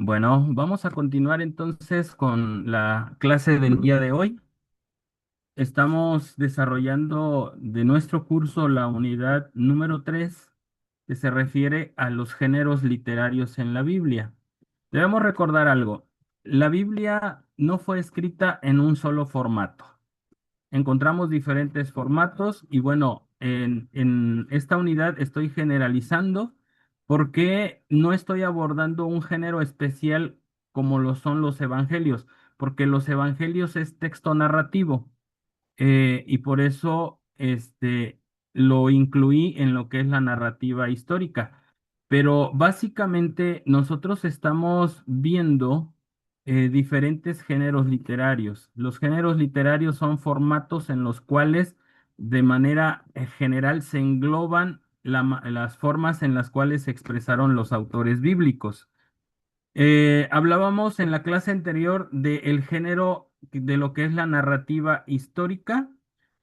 Bueno, vamos a continuar entonces con la clase del día de hoy. Estamos desarrollando de nuestro curso la unidad número 3, que se refiere a los géneros literarios en la Biblia. Debemos recordar algo. La Biblia no fue escrita en un solo formato. Encontramos diferentes formatos y bueno, en esta unidad estoy generalizando porque no estoy abordando un género especial como lo son los evangelios, porque los evangelios es texto narrativo y por eso lo incluí en lo que es la narrativa histórica. Pero básicamente nosotros estamos viendo diferentes géneros literarios. Los géneros literarios son formatos en los cuales de manera general se engloban las formas en las cuales se expresaron los autores bíblicos. Hablábamos en la clase anterior del género de lo que es la narrativa histórica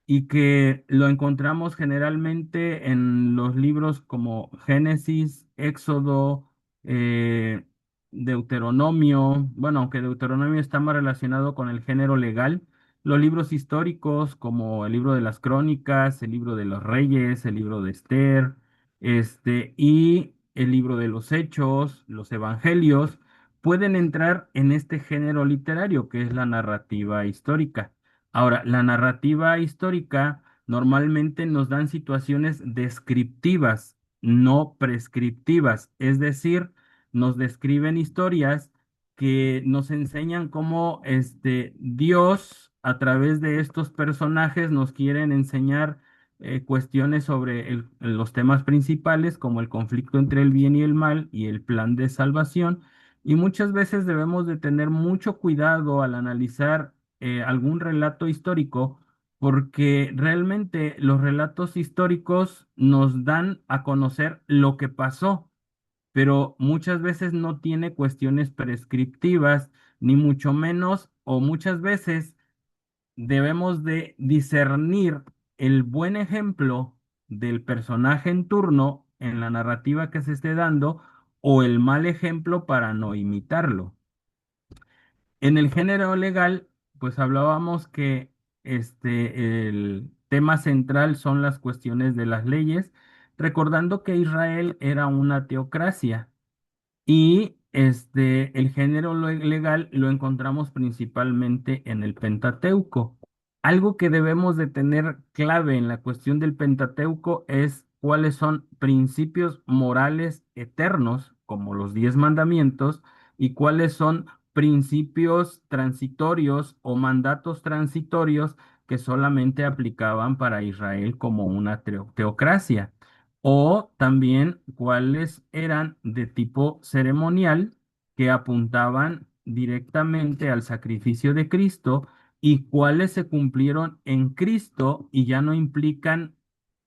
y que lo encontramos generalmente en los libros como Génesis, Éxodo, eh, Deuteronomio. Bueno, aunque Deuteronomio está más relacionado con el género legal, los libros históricos como el libro de las Crónicas, el libro de los Reyes, el libro de Esther, y el libro de los Hechos, los Evangelios pueden entrar en este género literario que es la narrativa histórica. Ahora, la narrativa histórica normalmente nos dan situaciones descriptivas, no prescriptivas, es decir, nos describen historias que nos enseñan cómo Dios a través de estos personajes nos quieren enseñar cuestiones sobre los temas principales como el conflicto entre el bien y el mal y el plan de salvación y muchas veces debemos de tener mucho cuidado al analizar algún relato histórico, porque realmente los relatos históricos nos dan a conocer lo que pasó, pero muchas veces no tiene cuestiones prescriptivas, ni mucho menos, o muchas veces debemos de discernir el buen ejemplo del personaje en turno en la narrativa que se esté dando o el mal ejemplo para no imitarlo. En el género legal, pues hablábamos que el tema central son las cuestiones de las leyes, recordando que Israel era una teocracia. Y el género legal lo encontramos principalmente en el Pentateuco. Algo que debemos de tener clave en la cuestión del Pentateuco es cuáles son principios morales eternos, como los 10 mandamientos, y cuáles son principios transitorios o mandatos transitorios que solamente aplicaban para Israel como una teocracia o también cuáles eran de tipo ceremonial que apuntaban directamente al sacrificio de Cristo y cuáles se cumplieron en Cristo y ya no implican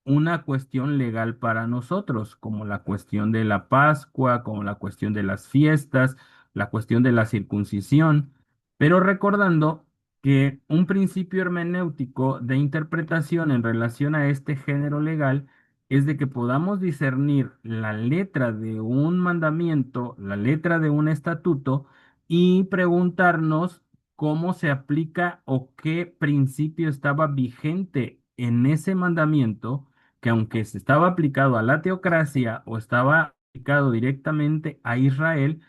una cuestión legal para nosotros, como la cuestión de la Pascua, como la cuestión de las fiestas, la cuestión de la circuncisión, pero recordando que un principio hermenéutico de interpretación en relación a este género legal es de que podamos discernir la letra de un mandamiento, la letra de un estatuto y preguntarnos cómo se aplica o qué principio estaba vigente en ese mandamiento, que aunque se estaba aplicado a la teocracia o estaba aplicado directamente a Israel,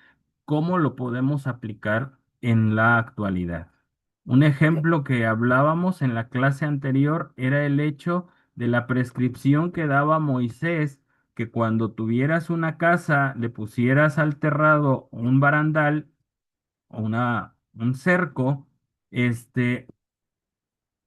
¿cómo lo podemos aplicar en la actualidad? Un ejemplo que hablábamos en la clase anterior era el hecho de la prescripción que daba Moisés, que cuando tuvieras una casa le pusieras al terrado un barandal o un cerco, este,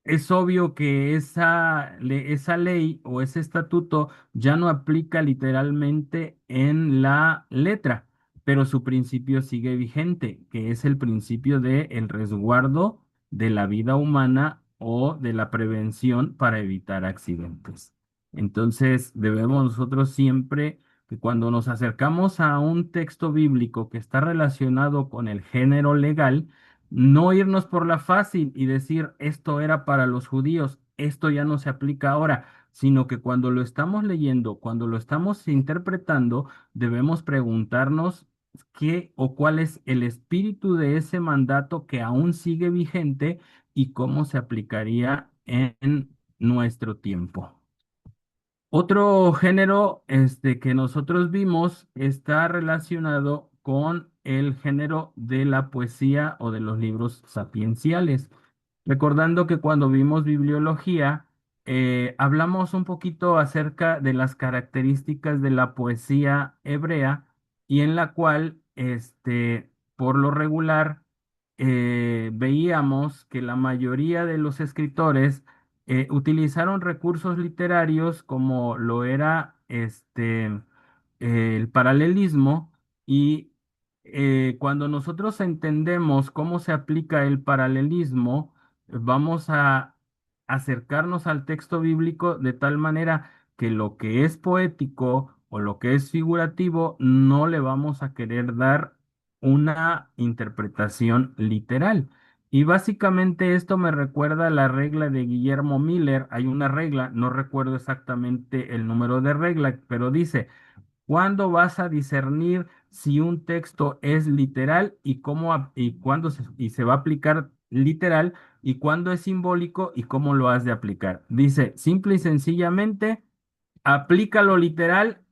es obvio que esa ley o ese estatuto ya no aplica literalmente en la letra, pero su principio sigue vigente, que es el principio de el resguardo de la vida humana o de la prevención para evitar accidentes. Entonces, debemos nosotros siempre que cuando nos acercamos a un texto bíblico que está relacionado con el género legal, no irnos por la fácil y decir esto era para los judíos, esto ya no se aplica ahora, sino que cuando lo estamos leyendo, cuando lo estamos interpretando, debemos preguntarnos qué o cuál es el espíritu de ese mandato que aún sigue vigente y cómo se aplicaría en nuestro tiempo. Otro género que nosotros vimos está relacionado con el género de la poesía o de los libros sapienciales. Recordando que cuando vimos bibliología, hablamos un poquito acerca de las características de la poesía hebrea y en la cual, por lo regular, veíamos que la mayoría de los escritores utilizaron recursos literarios como lo era el paralelismo y cuando nosotros entendemos cómo se aplica el paralelismo, vamos a acercarnos al texto bíblico de tal manera que lo que es poético o lo que es figurativo no le vamos a querer dar una interpretación literal. Y básicamente esto me recuerda a la regla de Guillermo Miller. Hay una regla, no recuerdo exactamente el número de regla, pero dice, ¿cuándo vas a discernir si un texto es literal y y cuándo y se va a aplicar literal y cuándo es simbólico y cómo lo has de aplicar? Dice, simple y sencillamente, aplica lo literal.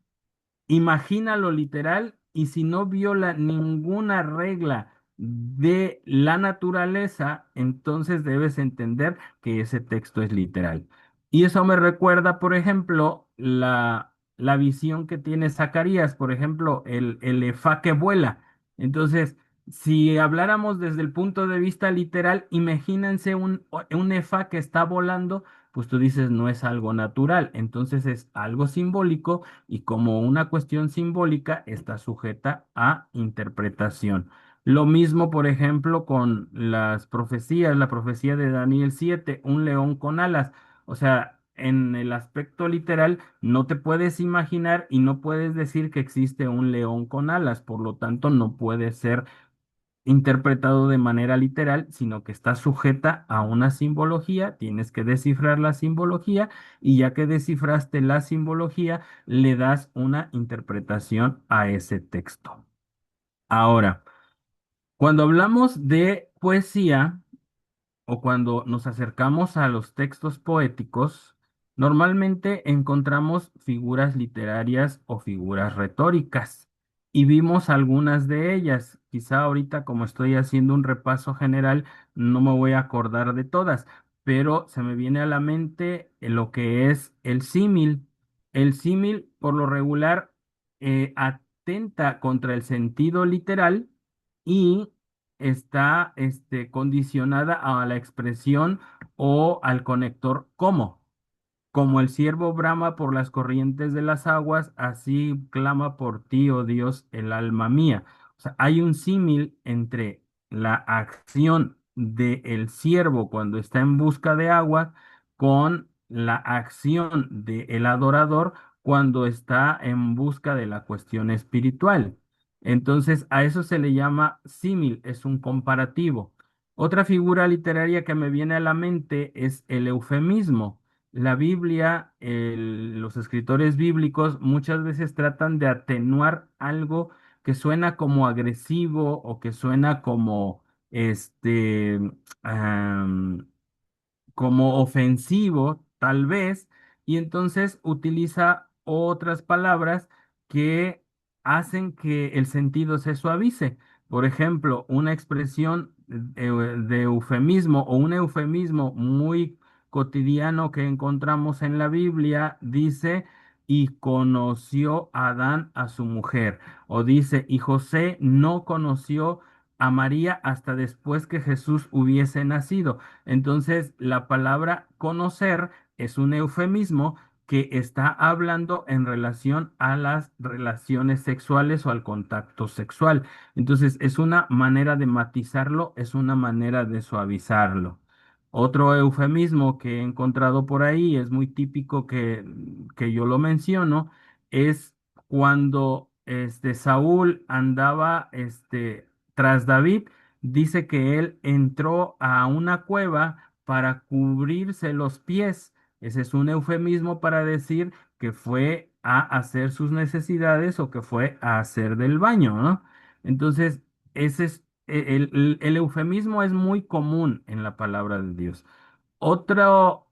Imagina lo literal y si no viola ninguna regla de la naturaleza, entonces debes entender que ese texto es literal. Y eso me recuerda, por ejemplo, la visión que tiene Zacarías, por ejemplo, el efá que vuela. Entonces, si habláramos desde el punto de vista literal, imagínense un efá que está volando, pues tú dices no es algo natural, entonces es algo simbólico y como una cuestión simbólica está sujeta a interpretación. Lo mismo, por ejemplo, con las profecías, la profecía de Daniel 7, un león con alas. O sea, en el aspecto literal, no te puedes imaginar y no puedes decir que existe un león con alas, por lo tanto, no puede ser interpretado de manera literal, sino que está sujeta a una simbología, tienes que descifrar la simbología y ya que descifraste la simbología, le das una interpretación a ese texto. Ahora, cuando hablamos de poesía, o cuando nos acercamos a los textos poéticos, normalmente encontramos figuras literarias o figuras retóricas y vimos algunas de ellas. Quizá ahorita, como estoy haciendo un repaso general, no me voy a acordar de todas, pero se me viene a la mente lo que es el símil. El símil, por lo regular, atenta contra el sentido literal y está condicionada a la expresión o al conector como. Como el ciervo brama por las corrientes de las aguas, así clama por ti, oh Dios, el alma mía. O sea, hay un símil entre la acción del ciervo cuando está en busca de agua con la acción del adorador cuando está en busca de la cuestión espiritual. Entonces, a eso se le llama símil, es un comparativo. Otra figura literaria que me viene a la mente es el eufemismo. La Biblia, los escritores bíblicos muchas veces tratan de atenuar algo que suena como agresivo o que suena como este, como ofensivo, tal vez, y entonces utiliza otras palabras que hacen que el sentido se suavice. Por ejemplo, una expresión de eufemismo o un eufemismo muy cotidiano que encontramos en la Biblia dice, y conoció Adán a su mujer, o dice, y José no conoció a María hasta después que Jesús hubiese nacido. Entonces, la palabra conocer es un eufemismo que está hablando en relación a las relaciones sexuales o al contacto sexual. Entonces, es una manera de matizarlo, es una manera de suavizarlo. Otro eufemismo que he encontrado por ahí, es muy típico que yo lo menciono, es cuando Saúl andaba tras David. Dice que él entró a una cueva para cubrirse los pies. Ese es un eufemismo para decir que fue a hacer sus necesidades o que fue a hacer del baño, ¿no? Entonces, ese es, el eufemismo es muy común en la palabra de Dios. Otro,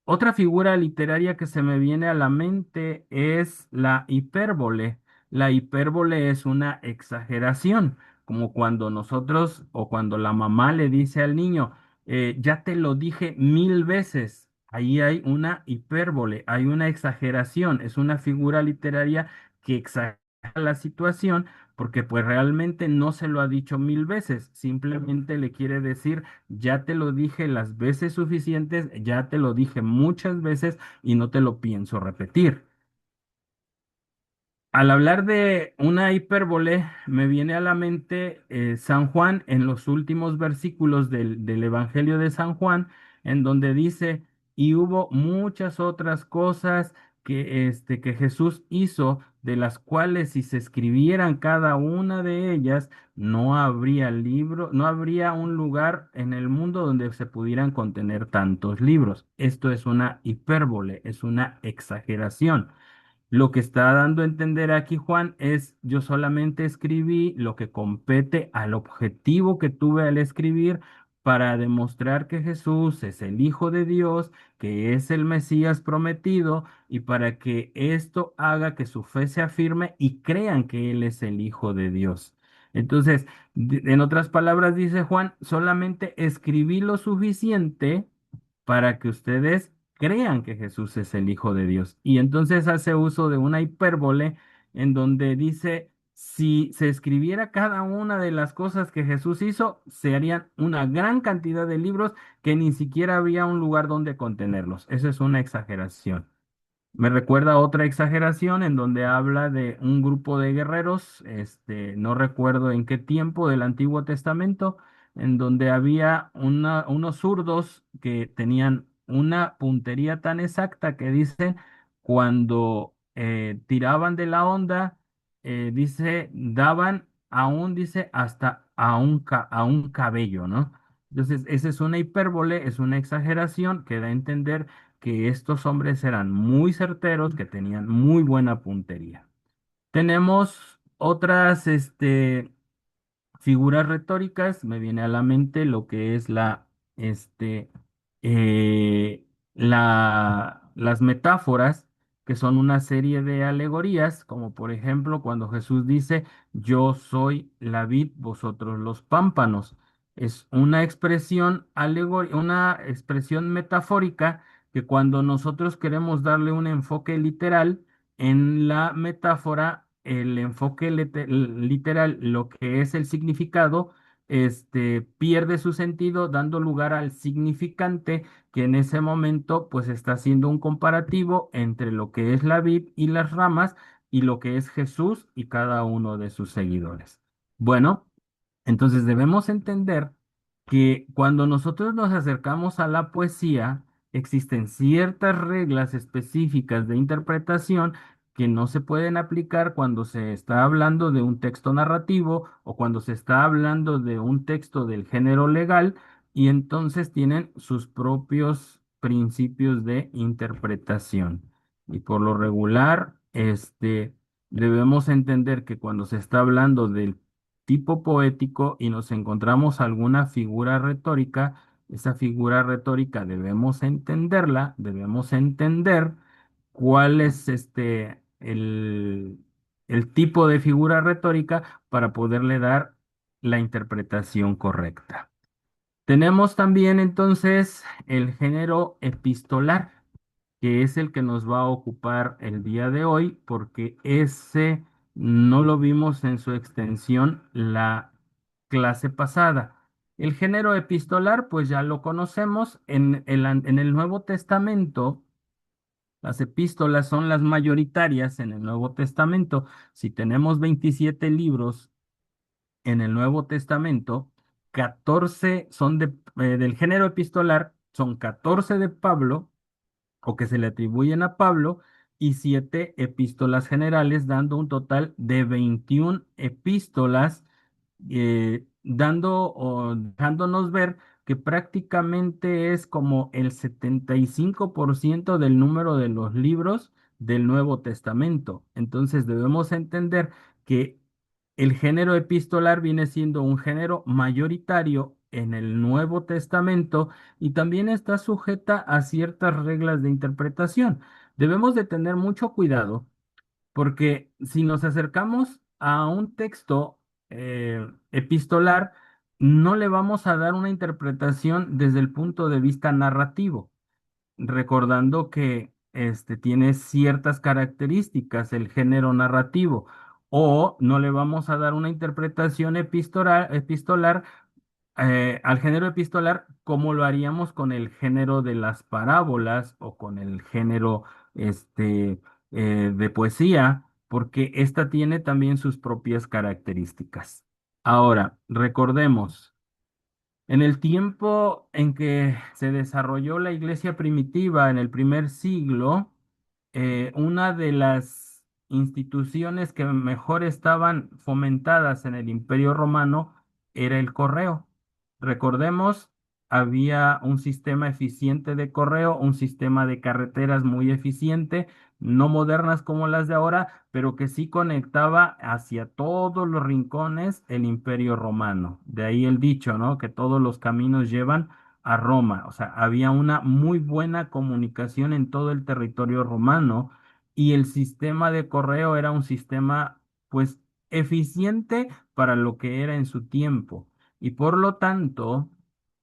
Otra figura literaria que se me viene a la mente es la hipérbole. La hipérbole es una exageración, como cuando nosotros o cuando la mamá le dice al niño, ya te lo dije 1000 veces. Ahí hay una hipérbole, hay una exageración, es una figura literaria que exagera la situación porque pues realmente no se lo ha dicho 1000 veces, simplemente le quiere decir ya te lo dije las veces suficientes, ya te lo dije muchas veces y no te lo pienso repetir. Al hablar de una hipérbole, me viene a la mente San Juan en los últimos versículos del Evangelio de San Juan, en donde dice, y hubo muchas otras cosas que Jesús hizo, de las cuales si se escribieran cada una de ellas, no habría libro, no habría un lugar en el mundo donde se pudieran contener tantos libros. Esto es una hipérbole, es una exageración. Lo que está dando a entender aquí Juan es, yo solamente escribí lo que compete al objetivo que tuve al escribir para demostrar que Jesús es el Hijo de Dios, que es el Mesías prometido, y para que esto haga que su fe se afirme y crean que Él es el Hijo de Dios. Entonces, en otras palabras, dice Juan, solamente escribí lo suficiente para que ustedes crean que Jesús es el Hijo de Dios. Y entonces hace uso de una hipérbole en donde dice, si se escribiera cada una de las cosas que Jesús hizo, se harían una gran cantidad de libros que ni siquiera habría un lugar donde contenerlos. Eso es una exageración. Me recuerda otra exageración en donde habla de un grupo de guerreros, no recuerdo en qué tiempo del Antiguo Testamento, en donde había unos zurdos que tenían una puntería tan exacta que dice, cuando tiraban de la onda, dice, daban aún, dice, hasta a un cabello, ¿no? Entonces, esa es una hipérbole, es una exageración que da a entender que estos hombres eran muy certeros, que tenían muy buena puntería. Tenemos otras, figuras retóricas, me viene a la mente lo que es este, eh, las metáforas, que son una serie de alegorías, como por ejemplo cuando Jesús dice, yo soy la vid, vosotros los pámpanos. Es una expresión una expresión metafórica que cuando nosotros queremos darle un enfoque literal, en la metáfora, el enfoque literal, lo que es el significado, pierde su sentido, dando lugar al significante que en ese momento pues está haciendo un comparativo entre lo que es la vid y las ramas y lo que es Jesús y cada uno de sus seguidores. Bueno. Entonces debemos entender que cuando nosotros nos acercamos a la poesía, existen ciertas reglas específicas de interpretación que no se pueden aplicar cuando se está hablando de un texto narrativo o cuando se está hablando de un texto del género legal, y entonces tienen sus propios principios de interpretación. Y por lo regular, debemos entender que cuando se está hablando del tipo poético y nos encontramos alguna figura retórica, esa figura retórica debemos entenderla, debemos entender cuál es el tipo de figura retórica para poderle dar la interpretación correcta. Tenemos también entonces el género epistolar, que es el que nos va a ocupar el día de hoy, porque ese no lo vimos en su extensión la clase pasada. El género epistolar, pues ya lo conocemos en el Nuevo Testamento. Las epístolas son las mayoritarias en el Nuevo Testamento. Si tenemos 27 libros en el Nuevo Testamento, 14 son del género epistolar, son 14 de Pablo o que se le atribuyen a Pablo y 7 epístolas generales, dando un total de 21 epístolas, dando o dejándonos ver que prácticamente es como el 75% del número de los libros del Nuevo Testamento. Entonces debemos entender que el género epistolar viene siendo un género mayoritario en el Nuevo Testamento y también está sujeta a ciertas reglas de interpretación. Debemos de tener mucho cuidado porque si nos acercamos a un texto epistolar, no le vamos a dar una interpretación desde el punto de vista narrativo, recordando que tiene ciertas características el género narrativo, o no le vamos a dar una interpretación epistolar al género epistolar como lo haríamos con el género de las parábolas o con el género de poesía, porque esta tiene también sus propias características. Ahora, recordemos. En el tiempo en que se desarrolló la iglesia primitiva en el primer siglo, una de las instituciones que mejor estaban fomentadas en el Imperio Romano era el correo. Recordemos, había un sistema eficiente de correo, un sistema de carreteras muy eficiente, no modernas como las de ahora, pero que sí conectaba hacia todos los rincones el Imperio Romano. De ahí el dicho, ¿no? Que todos los caminos llevan a Roma. O sea, había una muy buena comunicación en todo el territorio romano y el sistema de correo era un sistema, pues, eficiente para lo que era en su tiempo. Y por lo tanto,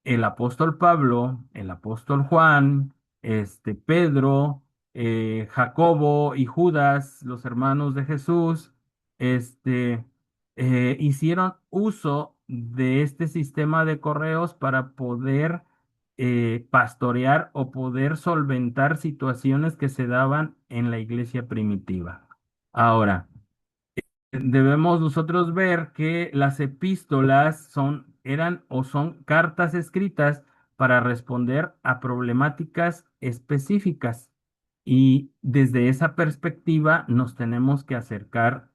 el apóstol Pablo, el apóstol Juan, Pedro, Jacobo y Judas, los hermanos de Jesús, hicieron uso de este sistema de correos para poder pastorear o poder solventar situaciones que se daban en la iglesia primitiva. Ahora, debemos nosotros ver que las epístolas eran o son cartas escritas para responder a problemáticas específicas. Y desde esa perspectiva nos tenemos que acercar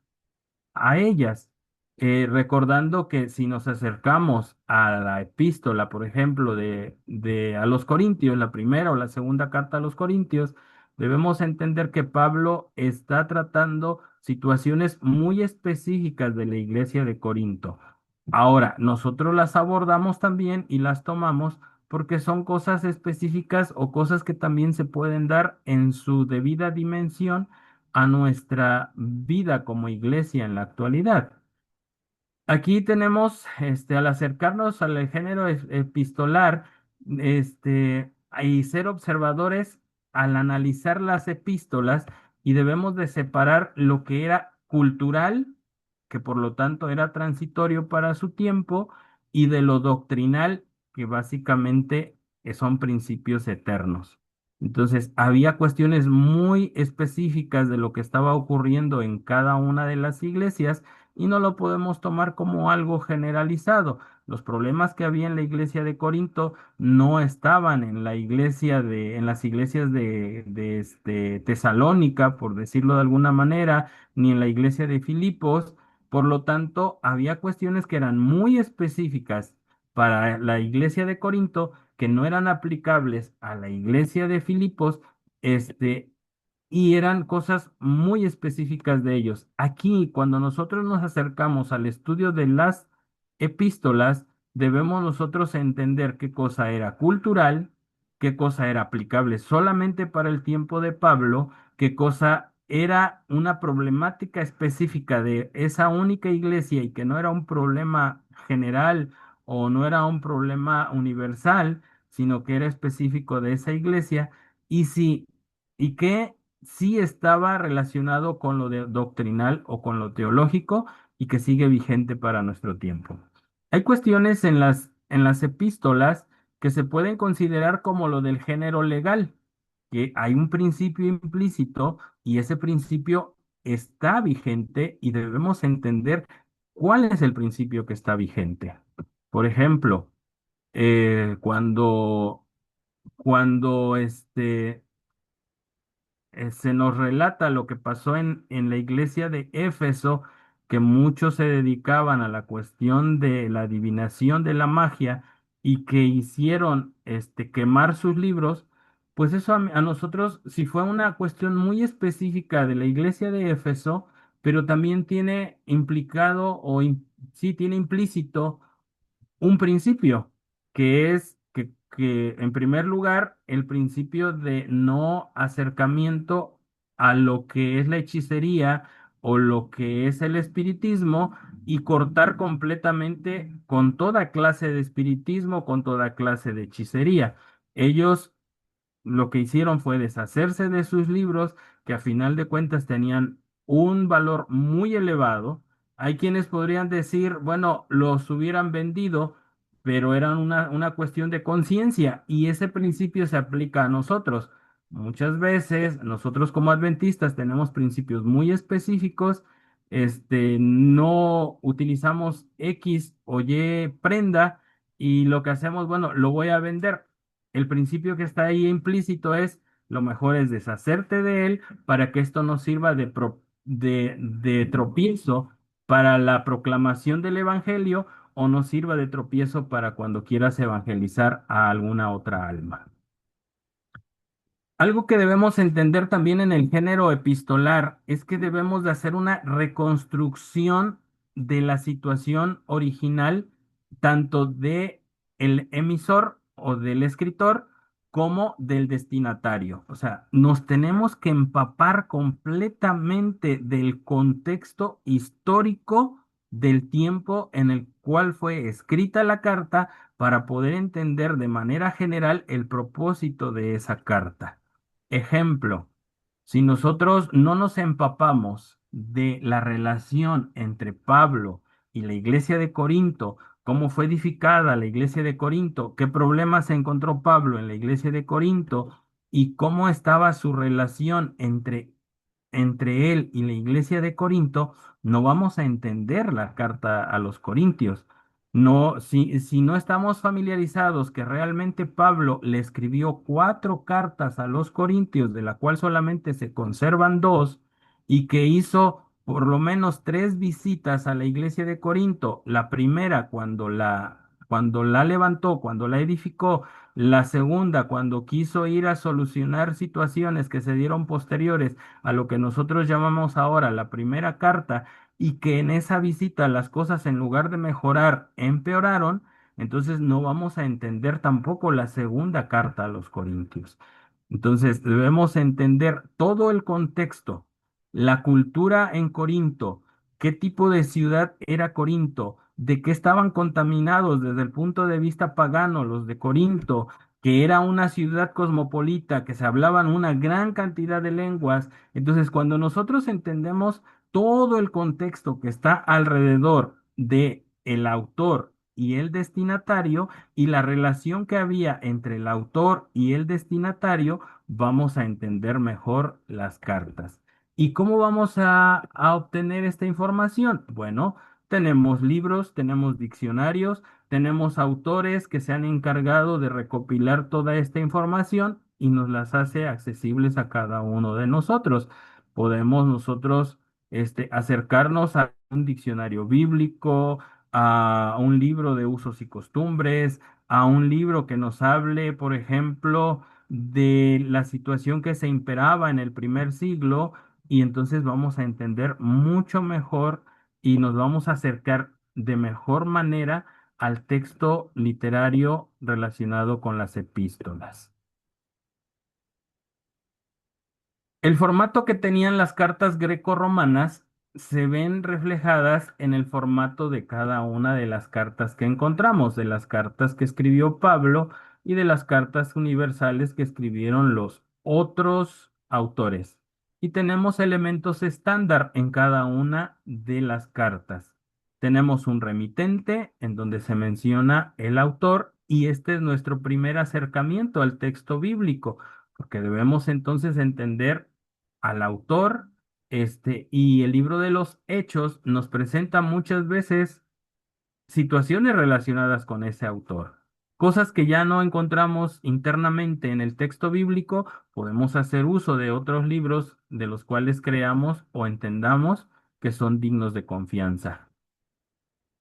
a ellas, recordando que si nos acercamos a la epístola, por ejemplo, de a los Corintios, la primera o la segunda carta a los Corintios, debemos entender que Pablo está tratando situaciones muy específicas de la iglesia de Corinto. Ahora, nosotros las abordamos también y las tomamos porque son cosas específicas o cosas que también se pueden dar en su debida dimensión a nuestra vida como iglesia en la actualidad. Aquí tenemos, al acercarnos al género epistolar, y ser observadores al analizar las epístolas y debemos de separar lo que era cultural, que por lo tanto era transitorio para su tiempo, y de lo doctrinal, que básicamente son principios eternos. Entonces, había cuestiones muy específicas de lo que estaba ocurriendo en cada una de las iglesias y no lo podemos tomar como algo generalizado. Los problemas que había en la iglesia de Corinto no estaban en en las iglesias de Tesalónica, por decirlo de alguna manera, ni en la iglesia de Filipos. Por lo tanto, había cuestiones que eran muy específicas para la iglesia de Corinto que no eran aplicables a la iglesia de Filipos, y eran cosas muy específicas de ellos. Aquí, cuando nosotros nos acercamos al estudio de las epístolas, debemos nosotros entender qué cosa era cultural, qué cosa era aplicable solamente para el tiempo de Pablo, qué cosa era una problemática específica de esa única iglesia y que no era un problema general o no era un problema universal, sino que era específico de esa iglesia. Y si y que sí estaba relacionado con lo doctrinal o con lo teológico y que sigue vigente para nuestro tiempo. Hay cuestiones en las epístolas que se pueden considerar como lo del género legal, que hay un principio implícito y ese principio está vigente y debemos entender cuál es el principio que está vigente. Por ejemplo, cuando se nos relata lo que pasó en la iglesia de Éfeso, que muchos se dedicaban a la cuestión de la adivinación de la magia y que hicieron quemar sus libros, pues eso a nosotros, si fue una cuestión muy específica de la iglesia de Éfeso, pero también tiene implicado sí tiene implícito un principio, que es que, en primer lugar, el principio de no acercamiento a lo que es la hechicería o lo que es el espiritismo y cortar completamente con toda clase de espiritismo, con toda clase de hechicería. Ellos lo que hicieron fue deshacerse de sus libros, que a final de cuentas tenían un valor muy elevado. Hay quienes podrían decir, bueno, los hubieran vendido, pero eran una cuestión de conciencia y ese principio se aplica a nosotros. Muchas veces nosotros como adventistas tenemos principios muy específicos, no utilizamos X o Y prenda y lo que hacemos, bueno, lo voy a vender. El principio que está ahí implícito es, lo mejor es deshacerte de él para que esto no sirva de tropiezo para la proclamación del evangelio o no sirva de tropiezo para cuando quieras evangelizar a alguna otra alma. Algo que debemos entender también en el género epistolar es que debemos de hacer una reconstrucción de la situación original, tanto de el emisor o del escritor como del destinatario. O sea, nos tenemos que empapar completamente del contexto histórico del tiempo en el cual fue escrita la carta para poder entender de manera general el propósito de esa carta. Ejemplo, si nosotros no nos empapamos de la relación entre Pablo y la iglesia de Corinto, cómo fue edificada la iglesia de Corinto, qué problemas se encontró Pablo en la iglesia de Corinto y cómo estaba su relación entre él y la iglesia de Corinto, no vamos a entender la carta a los Corintios. No, si no estamos familiarizados que realmente Pablo le escribió 4 cartas a los Corintios, de la cual solamente se conservan 2, y que hizo por lo menos 3 visitas a la iglesia de Corinto, la primera cuando la levantó, cuando la edificó, la segunda cuando quiso ir a solucionar situaciones que se dieron posteriores a lo que nosotros llamamos ahora la primera carta, y que en esa visita las cosas en lugar de mejorar empeoraron, entonces no vamos a entender tampoco la segunda carta a los Corintios. Entonces debemos entender todo el contexto, la cultura en Corinto, qué tipo de ciudad era Corinto, de qué estaban contaminados desde el punto de vista pagano los de Corinto, que era una ciudad cosmopolita, que se hablaban una gran cantidad de lenguas. Entonces, cuando nosotros entendemos todo el contexto que está alrededor de el autor y el destinatario y la relación que había entre el autor y el destinatario, vamos a entender mejor las cartas. ¿Y cómo vamos a obtener esta información? Bueno, tenemos libros, tenemos diccionarios, tenemos autores que se han encargado de recopilar toda esta información y nos las hace accesibles a cada uno de nosotros. Podemos nosotros acercarnos a un diccionario bíblico, a un libro de usos y costumbres, a un libro que nos hable, por ejemplo, de la situación que se imperaba en el primer siglo, y entonces vamos a entender mucho mejor y nos vamos a acercar de mejor manera al texto literario relacionado con las epístolas. El formato que tenían las cartas greco-romanas se ven reflejadas en el formato de cada una de las cartas que encontramos, de las cartas que escribió Pablo y de las cartas universales que escribieron los otros autores. Y tenemos elementos estándar en cada una de las cartas. Tenemos un remitente en donde se menciona el autor y este es nuestro primer acercamiento al texto bíblico, porque debemos entonces entender al autor, y el libro de los Hechos nos presenta muchas veces situaciones relacionadas con ese autor. Cosas que ya no encontramos internamente en el texto bíblico, podemos hacer uso de otros libros de los cuales creamos o entendamos que son dignos de confianza.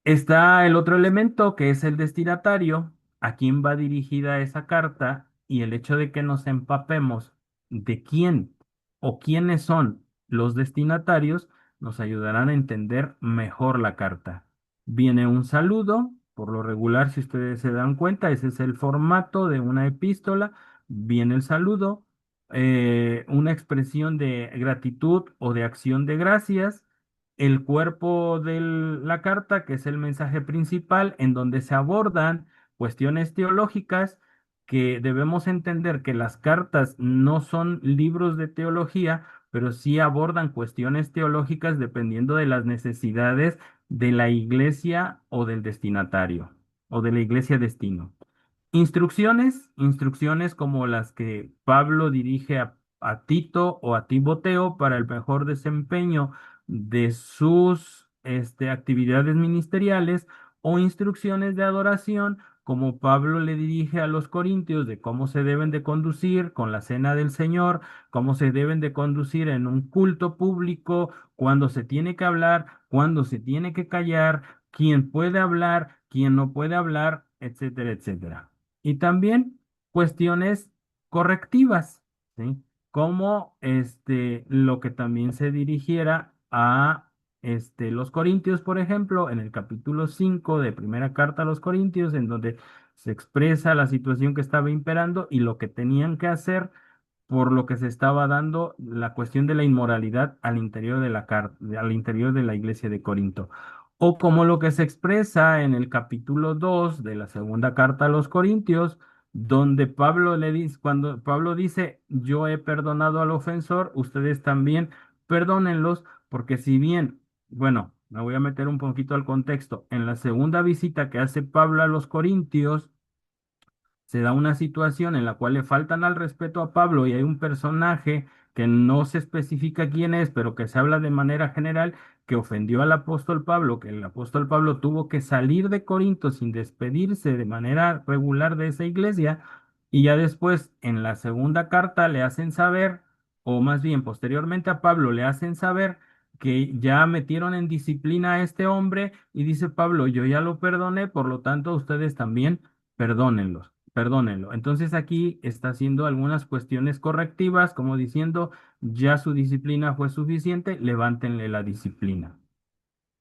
Está el otro elemento que es el destinatario, a quién va dirigida esa carta y el hecho de que nos empapemos de quién o quiénes son los destinatarios nos ayudarán a entender mejor la carta. Viene un saludo, por lo regular, si ustedes se dan cuenta, ese es el formato de una epístola. Viene el saludo, una expresión de gratitud o de acción de gracias, el cuerpo de la carta, que es el mensaje principal, en donde se abordan cuestiones teológicas, que debemos entender que las cartas no son libros de teología, pero sí abordan cuestiones teológicas dependiendo de las necesidades de la iglesia o del destinatario o de la iglesia destino. Instrucciones como las que Pablo dirige a Tito o a Timoteo para el mejor desempeño de sus actividades ministeriales, o instrucciones de adoración como Pablo le dirige a los corintios de cómo se deben de conducir con la cena del Señor, cómo se deben de conducir en un culto público, cuándo se tiene que hablar, cuándo se tiene que callar, quién puede hablar, quién no puede hablar, etcétera, etcétera. Y también cuestiones correctivas, ¿sí? Como lo que también se dirigiera a los Corintios, por ejemplo, en el capítulo 5 de primera carta a los Corintios, en donde se expresa la situación que estaba imperando y lo que tenían que hacer por lo que se estaba dando la cuestión de la inmoralidad al interior de al interior de la iglesia de Corinto. O como lo que se expresa en el capítulo 2 de la segunda carta a los Corintios, donde Pablo le dice, cuando Pablo dice, yo he perdonado al ofensor, ustedes también perdónenlos, porque si bien, bueno, me voy a meter un poquito al contexto, en la segunda visita que hace Pablo a los Corintios, se da una situación en la cual le faltan al respeto a Pablo y hay un personaje que no se especifica quién es, pero que se habla de manera general, que ofendió al apóstol Pablo, que el apóstol Pablo tuvo que salir de Corinto sin despedirse de manera regular de esa iglesia, y ya después en la segunda carta le hacen saber, o más bien posteriormente a Pablo le hacen saber que ya metieron en disciplina a este hombre, y dice Pablo, yo ya lo perdoné, por lo tanto ustedes también perdónenlos. Perdónenlo. Entonces aquí está haciendo algunas cuestiones correctivas, como diciendo, ya su disciplina fue suficiente, levántenle la disciplina.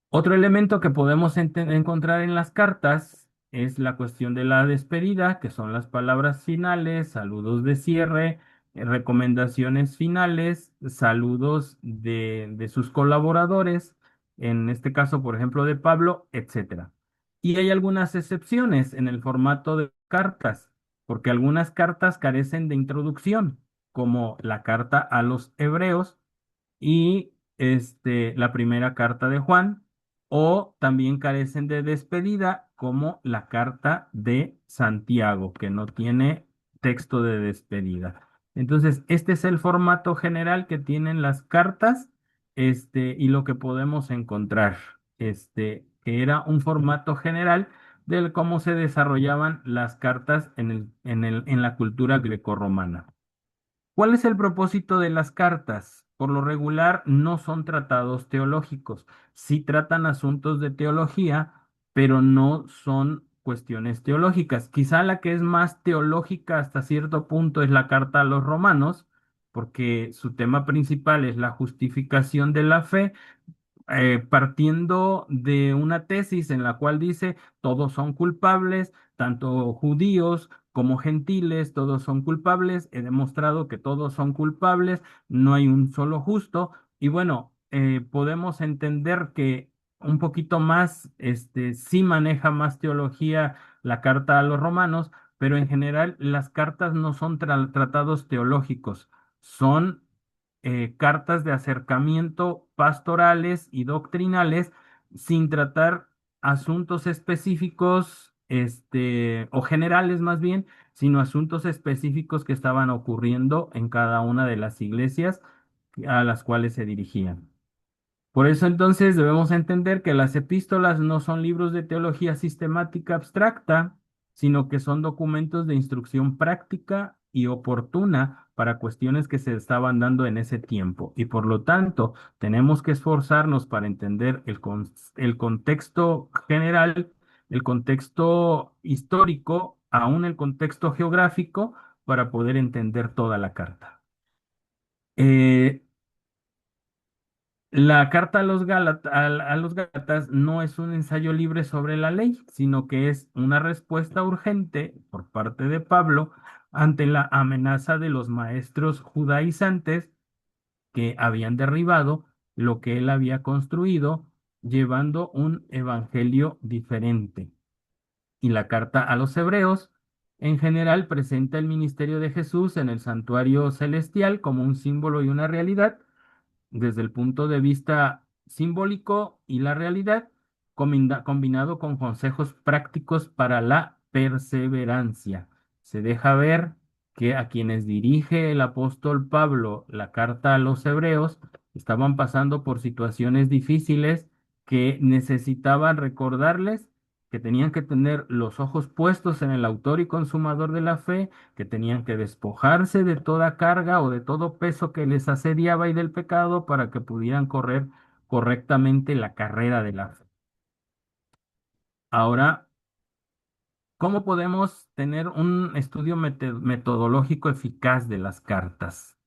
Otro elemento que podemos encontrar en las cartas es la cuestión de la despedida, que son las palabras finales, saludos de cierre, recomendaciones finales, saludos de sus colaboradores, en este caso, por ejemplo, de Pablo, etcétera. Y hay algunas excepciones en el formato de cartas, porque algunas cartas carecen de introducción, como la carta a los hebreos y la primera carta de Juan, o también carecen de despedida, como la carta de Santiago, que no tiene texto de despedida. Entonces, este es el formato general que tienen las cartas, y lo que podemos encontrar, que era un formato general del cómo se desarrollaban las cartas en la cultura grecorromana. ¿Cuál es el propósito de las cartas? Por lo regular, no son tratados teológicos. Sí tratan asuntos de teología, pero no son cuestiones teológicas. Quizá la que es más teológica hasta cierto punto es la carta a los romanos, porque su tema principal es la justificación de la fe, partiendo de una tesis en la cual dice todos son culpables, tanto judíos como gentiles, todos son culpables, he demostrado que todos son culpables, no hay un solo justo, y bueno, podemos entender que un poquito más, sí maneja más teología la carta a los romanos, pero en general las cartas no son tratados teológicos, son cartas de acercamiento pastorales y doctrinales, sin tratar asuntos específicos, o generales más bien, sino asuntos específicos que estaban ocurriendo en cada una de las iglesias a las cuales se dirigían. Por eso entonces debemos entender que las epístolas no son libros de teología sistemática abstracta, sino que son documentos de instrucción práctica y oportuna para cuestiones que se estaban dando en ese tiempo. Y por lo tanto, tenemos que esforzarnos para entender el contexto general, el contexto histórico, aún el contexto geográfico, para poder entender toda la carta. Eh, La carta a los a los Gálatas no es un ensayo libre sobre la ley, sino que es una respuesta urgente por parte de Pablo ante la amenaza de los maestros judaizantes que habían derribado lo que él había construido, llevando un evangelio diferente. Y la carta a los hebreos, en general, presenta el ministerio de Jesús en el santuario celestial como un símbolo y una realidad desde el punto de vista simbólico y la realidad, combinado con consejos prácticos para la perseverancia. Se deja ver que a quienes dirige el apóstol Pablo la carta a los hebreos estaban pasando por situaciones difíciles que necesitaban recordarles que tenían que tener los ojos puestos en el autor y consumador de la fe, que tenían que despojarse de toda carga o de todo peso que les asediaba y del pecado para que pudieran correr correctamente la carrera de la fe. Ahora, ¿cómo podemos tener un estudio metodológico eficaz de las cartas?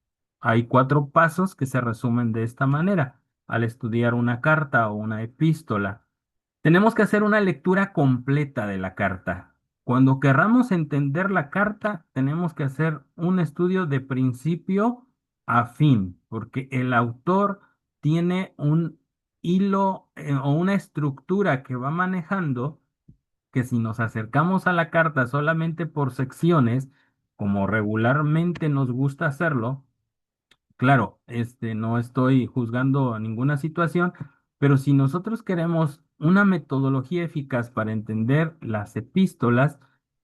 Hay cuatro pasos que se resumen de esta manera. Al estudiar una carta o una epístola, tenemos que hacer una lectura completa de la carta. Cuando querramos entender la carta, tenemos que hacer un estudio de principio a fin, porque el autor tiene un hilo o una estructura que va manejando que si nos acercamos a la carta solamente por secciones, como regularmente nos gusta hacerlo, claro, no estoy juzgando ninguna situación, pero si nosotros queremos una metodología eficaz para entender las epístolas,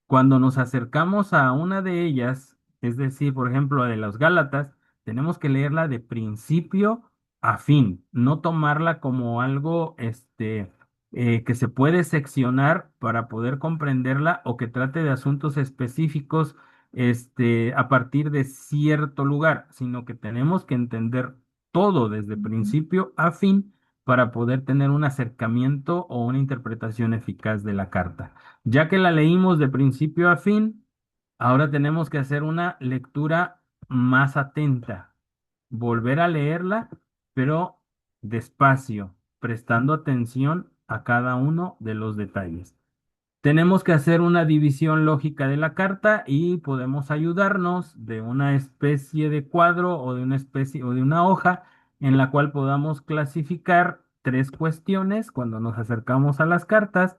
cuando nos acercamos a una de ellas, es decir, por ejemplo, a de los Gálatas, tenemos que leerla de principio a fin, no tomarla como algo, que se puede seccionar para poder comprenderla o que trate de asuntos específicos a partir de cierto lugar, sino que tenemos que entender todo desde principio a fin para poder tener un acercamiento o una interpretación eficaz de la carta. Ya que la leímos de principio a fin, ahora tenemos que hacer una lectura más atenta, volver a leerla, pero despacio, prestando atención a cada uno de los detalles. Tenemos que hacer una división lógica de la carta y podemos ayudarnos de una especie de cuadro o de una especie o de una hoja en la cual podamos clasificar tres cuestiones cuando nos acercamos a las cartas: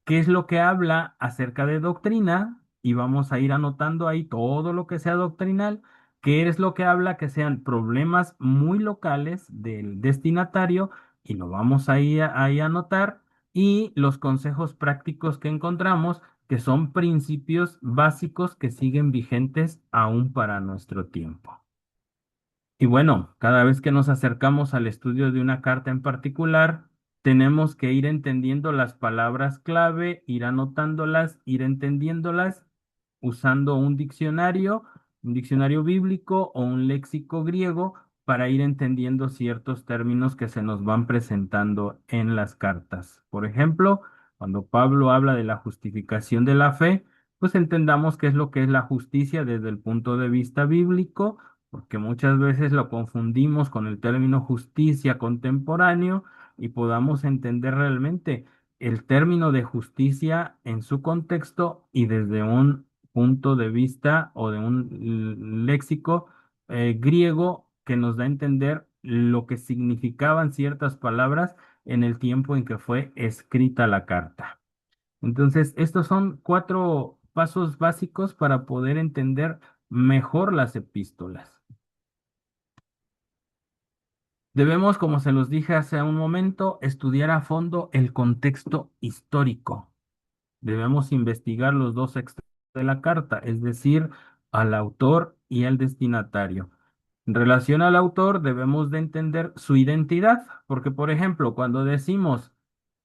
qué es lo que habla acerca de doctrina, y vamos a ir anotando ahí todo lo que sea doctrinal, qué es lo que habla que sean problemas muy locales del destinatario, y lo vamos ahí a anotar, y los consejos prácticos que encontramos, que son principios básicos que siguen vigentes aún para nuestro tiempo. Y bueno, cada vez que nos acercamos al estudio de una carta en particular, tenemos que ir entendiendo las palabras clave, ir anotándolas, ir entendiéndolas, usando un diccionario bíblico o un léxico griego para ir entendiendo ciertos términos que se nos van presentando en las cartas. Por ejemplo, cuando Pablo habla de la justificación de la fe, pues entendamos qué es lo que es la justicia desde el punto de vista bíblico, porque muchas veces lo confundimos con el término justicia contemporáneo, y podamos entender realmente el término de justicia en su contexto y desde un punto de vista o de un léxico griego que nos da a entender lo que significaban ciertas palabras en el tiempo en que fue escrita la carta. Entonces, estos son cuatro pasos básicos para poder entender mejor las epístolas. Debemos, como se los dije hace un momento, estudiar a fondo el contexto histórico. Debemos investigar los dos extremos de la carta, es decir, al autor y al destinatario. En relación al autor, debemos de entender su identidad, porque, por ejemplo, cuando decimos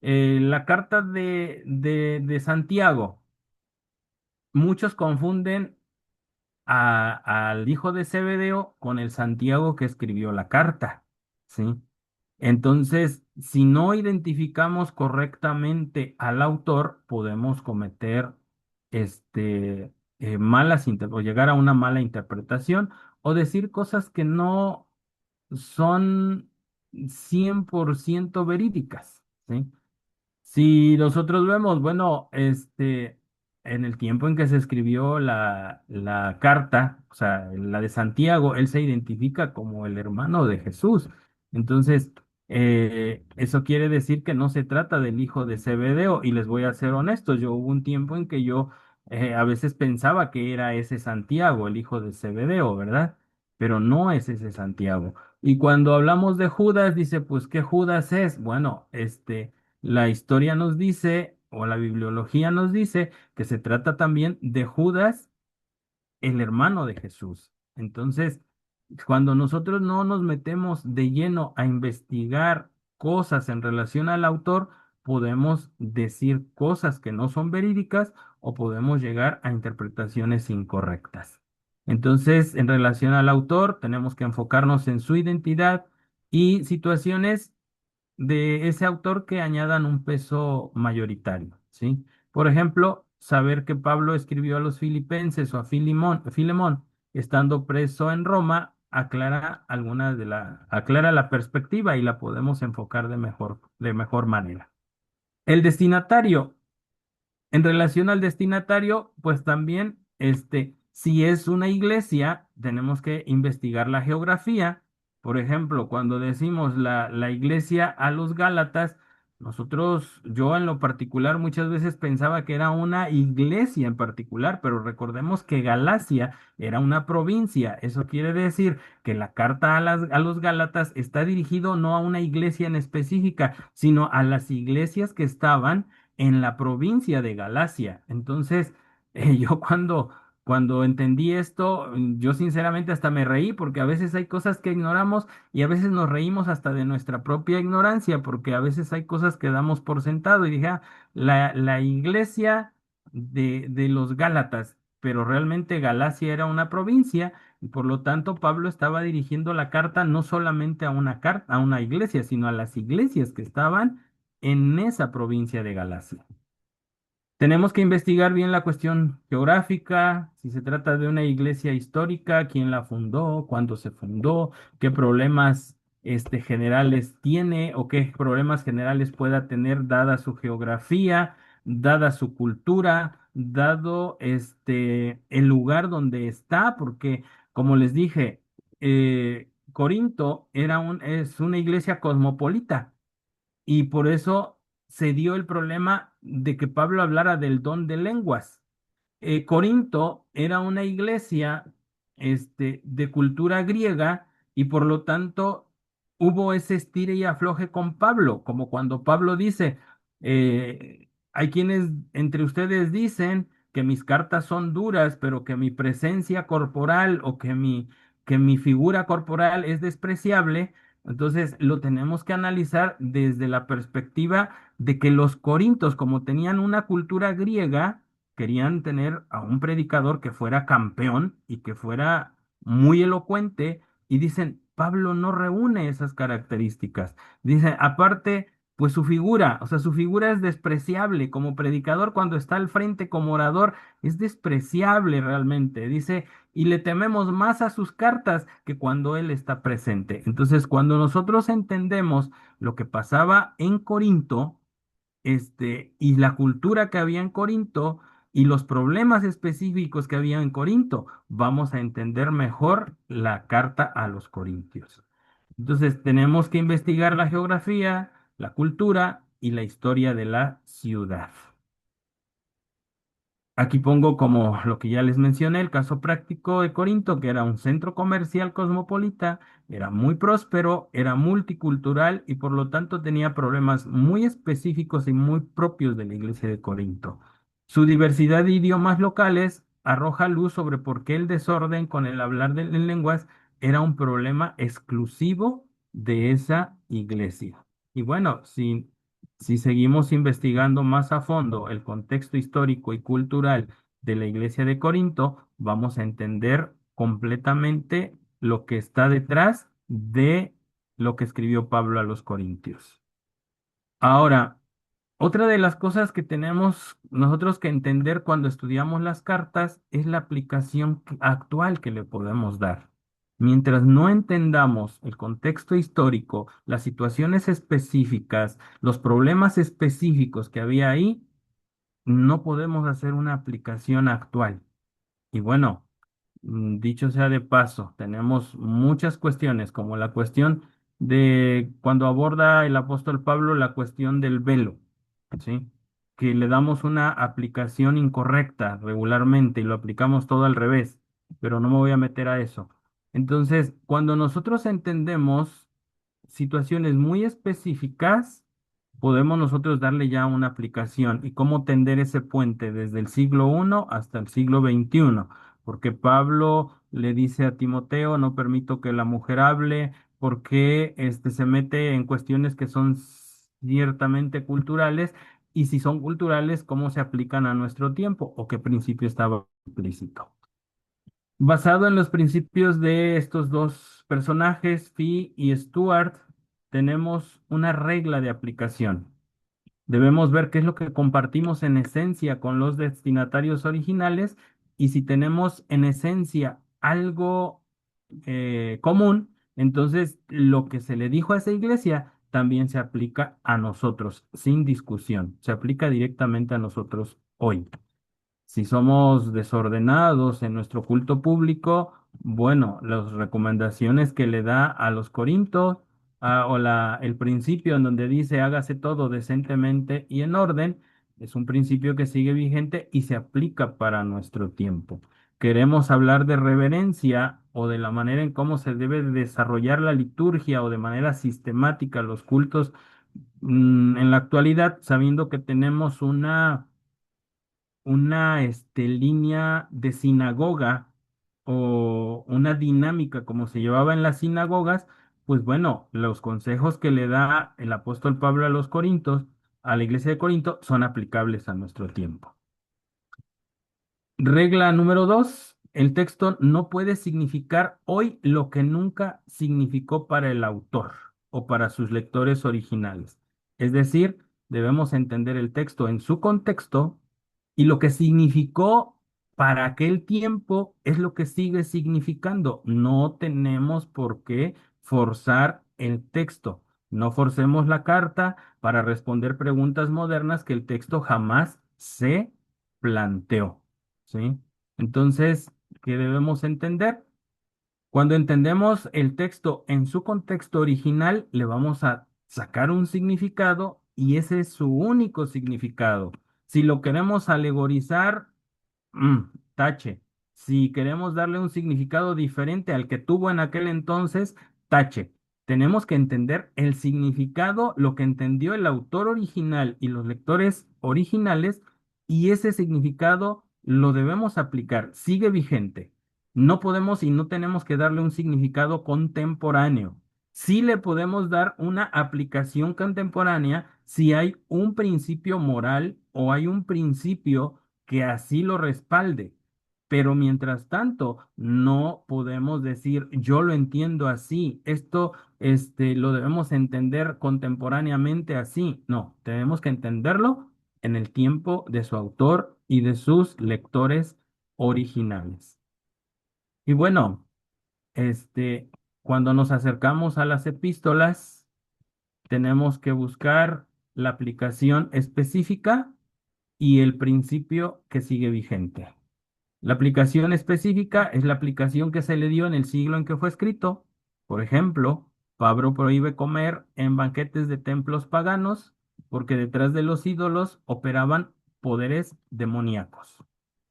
la carta de Santiago, muchos confunden al hijo de Zebedeo con el Santiago que escribió la carta, ¿sí? Entonces, si no identificamos correctamente al autor, podemos cometer o llegar a una mala interpretación o decir cosas que no son 100% verídicas, ¿sí? Si nosotros vemos, bueno, en el tiempo en que se escribió la carta, o sea, la de Santiago, él se identifica como el hermano de Jesús. Entonces, eso quiere decir que no se trata del hijo de Zebedeo. Y les voy a ser honestos, yo hubo un tiempo en que yo a veces pensaba que era ese Santiago, el hijo de Zebedeo, ¿verdad? Pero no es ese Santiago. Y cuando hablamos de Judas, dice, pues, ¿qué Judas es? Bueno, la historia nos dice, o la bibliología nos dice, que se trata también de Judas, el hermano de Jesús. Entonces, cuando nosotros no nos metemos de lleno a investigar cosas en relación al autor, podemos decir cosas que no son verídicas o podemos llegar a interpretaciones incorrectas. Entonces, en relación al autor, tenemos que enfocarnos en su identidad y situaciones de ese autor que añadan un peso mayoritario, ¿sí? Por ejemplo, saber que Pablo escribió a los filipenses o a Filemón, estando preso en Roma, aclara la perspectiva y la podemos enfocar de mejor manera. El destinatario. En relación al destinatario, pues también, si es una iglesia, tenemos que investigar la geografía. Por ejemplo, cuando decimos la iglesia a los Gálatas, yo en lo particular muchas veces pensaba que era una iglesia en particular, pero recordemos que Galacia era una provincia. Eso quiere decir que la carta a los Gálatas está dirigido no a una iglesia en específica, sino a las iglesias que estaban en la provincia de Galacia. Entonces, cuando entendí esto, yo sinceramente hasta me reí porque a veces hay cosas que ignoramos y a veces nos reímos hasta de nuestra propia ignorancia porque a veces hay cosas que damos por sentado y dije, la iglesia de los Gálatas, pero realmente Galacia era una provincia y por lo tanto Pablo estaba dirigiendo la carta no solamente a a una iglesia, sino a las iglesias que estaban en esa provincia de Galacia. Tenemos que investigar bien la cuestión geográfica, si se trata de una iglesia histórica, quién la fundó, cuándo se fundó, qué problemas generales tiene o qué problemas generales pueda tener dada su geografía, dada su cultura, dado el lugar donde está, porque como les dije, Corinto es una iglesia cosmopolita. Y por eso se dio el problema de que Pablo hablara del don de lenguas. Corinto era una iglesia de cultura griega y por lo tanto hubo ese estire y afloje con Pablo, como cuando Pablo dice, hay quienes entre ustedes dicen que mis cartas son duras, pero que mi presencia corporal o que mi figura corporal es despreciable. Entonces lo tenemos que analizar desde la perspectiva de que los corintos, como tenían una cultura griega, querían tener a un predicador que fuera campeón y que fuera muy elocuente y dicen, Pablo no reúne esas características. Dice, aparte, pues su figura, o sea, su figura es despreciable como predicador cuando está al frente como orador, es despreciable realmente. Dice, y le tememos más a sus cartas que cuando él está presente. Entonces, cuando nosotros entendemos lo que pasaba en Corinto, y la cultura que había en Corinto y los problemas específicos que había en Corinto, vamos a entender mejor la carta a los corintios. Entonces, tenemos que investigar la geografía, la cultura y la historia de la ciudad. Aquí pongo como lo que ya les mencioné, el caso práctico de Corinto, que era un centro comercial cosmopolita, era muy próspero, era multicultural y por lo tanto tenía problemas muy específicos y muy propios de la iglesia de Corinto. Su diversidad de idiomas locales arroja luz sobre por qué el desorden con el hablar en lenguas era un problema exclusivo de esa iglesia. Y bueno, si seguimos investigando más a fondo el contexto histórico y cultural de la iglesia de Corinto, vamos a entender completamente lo que está detrás de lo que escribió Pablo a los Corintios. Ahora, otra de las cosas que tenemos nosotros que entender cuando estudiamos las cartas es la aplicación actual que le podemos dar. Mientras no entendamos el contexto histórico, las situaciones específicas, los problemas específicos que había ahí, no podemos hacer una aplicación actual. Y bueno, dicho sea de paso, tenemos muchas cuestiones, como la cuestión de cuando aborda el apóstol Pablo la cuestión del velo, ¿sí? Que le damos una aplicación incorrecta regularmente y lo aplicamos todo al revés, pero no me voy a meter a eso. Entonces, cuando nosotros entendemos situaciones muy específicas, podemos nosotros darle ya una aplicación y cómo tender ese puente desde el siglo I hasta el siglo XXI, porque Pablo le dice a Timoteo, no permito que la mujer hable, porque se mete en cuestiones que son ciertamente culturales, y si son culturales, cómo se aplican a nuestro tiempo o qué principio estaba implícito. Basado en los principios de estos dos personajes, Fee y Stuart, tenemos una regla de aplicación. Debemos ver qué es lo que compartimos en esencia con los destinatarios originales, y si tenemos en esencia algo común, entonces lo que se le dijo a esa iglesia también se aplica a nosotros, sin discusión. Se aplica directamente a nosotros hoy. Si somos desordenados en nuestro culto público, bueno, las recomendaciones que le da a los Corintios, el principio en donde dice hágase todo decentemente y en orden, es un principio que sigue vigente y se aplica para nuestro tiempo. Queremos hablar de reverencia o de la manera en cómo se debe desarrollar la liturgia o de manera sistemática los cultos, en la actualidad, sabiendo que tenemos una línea de sinagoga o una dinámica como se llevaba en las sinagogas, pues bueno, los consejos que le da el apóstol Pablo a los Corintios, a la iglesia de Corinto, son aplicables a nuestro tiempo. Regla número 2: el texto no puede significar hoy lo que nunca significó para el autor o para sus lectores originales. Es decir, debemos entender el texto en su contexto, y lo que significó para aquel tiempo es lo que sigue significando. No tenemos por qué forzar el texto. No forcemos la carta para responder preguntas modernas que el texto jamás se planteó. ¿Sí? Entonces, ¿qué debemos entender? Cuando entendemos el texto en su contexto original, le vamos a sacar un significado y ese es su único significado. Si lo queremos alegorizar, Mm, tache. Si queremos darle un significado diferente al que tuvo en aquel entonces, tache. Tenemos que entender el significado, lo que entendió el autor original y los lectores originales, y ese significado lo debemos aplicar. Sigue vigente. No podemos y no tenemos que darle un significado contemporáneo. Sí le podemos dar una aplicación contemporánea si hay un principio moral o hay un principio que así lo respalde. Pero mientras tanto, no podemos decir, yo lo entiendo así, esto, lo debemos entender contemporáneamente así. No, tenemos que entenderlo en el tiempo de su autor y de sus lectores originales. Y bueno, este, cuando nos acercamos a las epístolas, tenemos que buscar la aplicación específica y el principio que sigue vigente. La aplicación específica es la aplicación que se le dio en el siglo en que fue escrito. Por ejemplo, Pablo prohíbe comer en banquetes de templos paganos porque detrás de los ídolos operaban poderes demoníacos.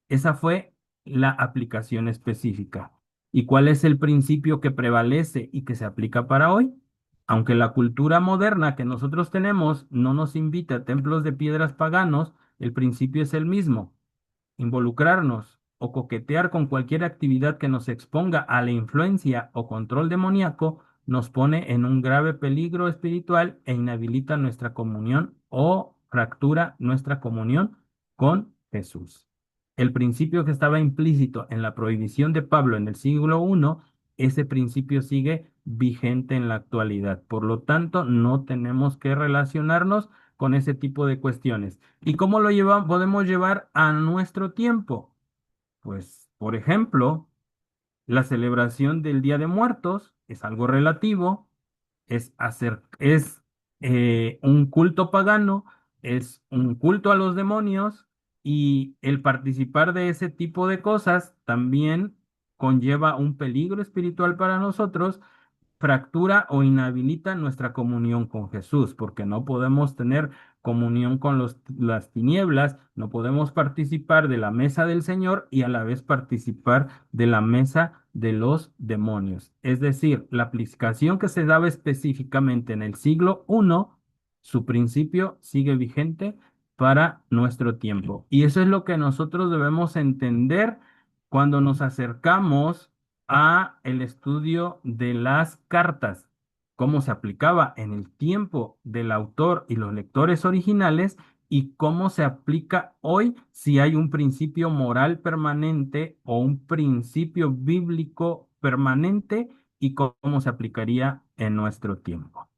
Esa fue la aplicación específica. ¿Y cuál es el principio que prevalece y que se aplica para hoy? Aunque la cultura moderna que nosotros tenemos no nos invita a templos de piedras paganos, el principio es el mismo: involucrarnos o coquetear con cualquier actividad que nos exponga a la influencia o control demoníaco nos pone en un grave peligro espiritual e inhabilita nuestra comunión o fractura nuestra comunión con Jesús. El principio que estaba implícito en la prohibición de Pablo en el siglo I, ese principio sigue vigente en la actualidad. Por lo tanto, no tenemos que relacionarnos con ese tipo de cuestiones. ¿Y cómo lo podemos llevar a nuestro tiempo? Pues, por ejemplo, La celebración del Día de Muertos es algo relativo, es un culto pagano, es un culto a los demonios y el participar de ese tipo de cosas también conlleva un peligro espiritual para nosotros, fractura o inhabilita nuestra comunión con Jesús, porque no podemos tener comunión con las tinieblas, no podemos participar de la mesa del Señor y a la vez participar de la mesa de los demonios. Es decir, la aplicación que se daba específicamente en el siglo I, su principio sigue vigente para nuestro tiempo. Y eso es lo que nosotros debemos entender cuando nos acercamos a el estudio de las cartas, cómo se aplicaba en el tiempo del autor y los lectores originales y cómo se aplica hoy si hay un principio moral permanente o un principio bíblico permanente y cómo se aplicaría en nuestro tiempo.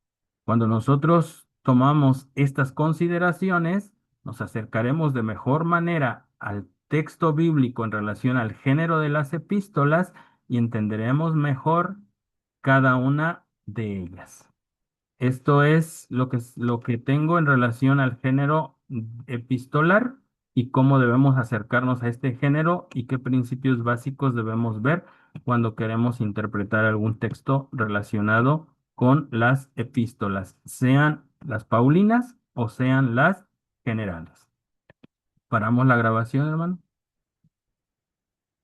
Cuando nosotros tomamos estas consideraciones, nos acercaremos de mejor manera al texto bíblico en relación al género de las epístolas y entenderemos mejor cada una de ellas. Esto es lo que tengo en relación al género epistolar y cómo debemos acercarnos a este género y qué principios básicos debemos ver cuando queremos interpretar algún texto relacionado con las epístolas, sean las paulinas o sean las generales. Paramos la grabación, hermano.